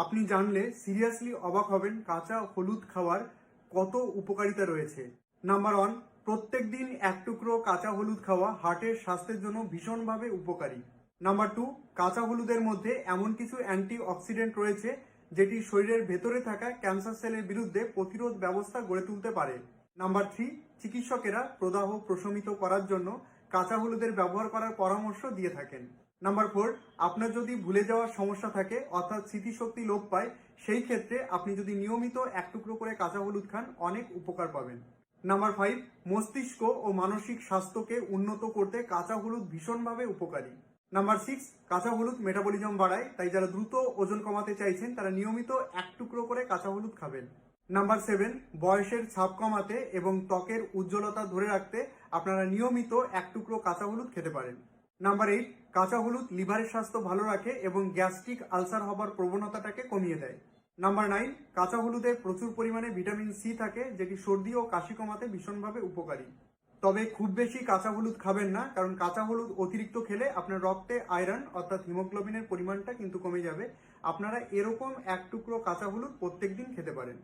আপনি জানলে সিরিয়াসলি অবাক হবেন কাঁচা হলুদ খাওয়ার কত উপকারিতা রয়েছে। নাম্বার 1, প্রত্যেক দিন এক টুকরো কাঁচা হলুদ খাওয়া হার্টের স্বাস্থ্যের জন্য ভীষণভাবে উপকারী। নাম্বার 2, কাঁচা হলুদের মধ্যে এমন কিছু অ্যান্টি অক্সিডেন্ট রয়েছে যেটি শরীরের ভেতরে থাকা ক্যান্সার সেলের বিরুদ্ধে প্রতিরোধ ব্যবস্থা গড়ে তুলতে পারে। নাম্বার 3, চিকিৎসকেরা প্রদাহ প্রশমিত করার জন্য কাঁচা হলুদের ব্যবহার করার পরামর্শ দিয়ে থাকেন। নাম্বার 4, আপনার যদি ভুলে যাওয়ার সমস্যা থাকে অর্থাৎ স্মৃতিশক্তি লোপ পায়, সেই ক্ষেত্রে আপনি যদি নিয়মিত এক টুকরো করে কাঁচা হলুদ খান অনেক উপকার পাবেন। নাম্বার 5, মস্তিষ্ক ও মানসিক স্বাস্থ্যকে উন্নত করতে কাঁচা হলুদ ভীষণভাবে উপকারী। নাম্বার 6, কাঁচা হলুদ মেটাবলিজম বাড়ায়, তাই যারা দ্রুত ওজন কমাতে চাইছেন তারা নিয়মিত এক টুকরো করে কাঁচা হলুদ খাবেন। নাম্বার 7, বয়সের ছাপ কমাতে এবং ত্বকের উজ্জ্বলতা ধরে রাখতে আপনারা নিয়মিত এক টুকরো কাঁচা হলুদ খেতে পারেন। নাম্বার 8, কাঁচা হলুদ লিভারের স্বাস্থ্য ভালো রাখে এবং গ্যাস্ট্রিক আলসার হবার প্রবণতাটাকে কমিয়ে দেয়। নাম্বার 9, কাঁচা হলুদে প্রচুর পরিমাণে ভিটামিন সি থাকে, যেটি সর্দি ও কাশি কমাতে ভীষণভাবে উপকারী। তবে খুব বেশি কাঁচা হলুদ খাবেন না, কারণ কাঁচা হলুদ অতিরিক্ত খেলে আপনার রক্তে আয়রন অর্থাৎ হিমোগ্লোবিনের পরিমাণটা কিন্তু কমে যাবে। আপনারা এরকম এক টুকরো কাঁচা হলুদ প্রত্যেকদিন খেতে পারেন।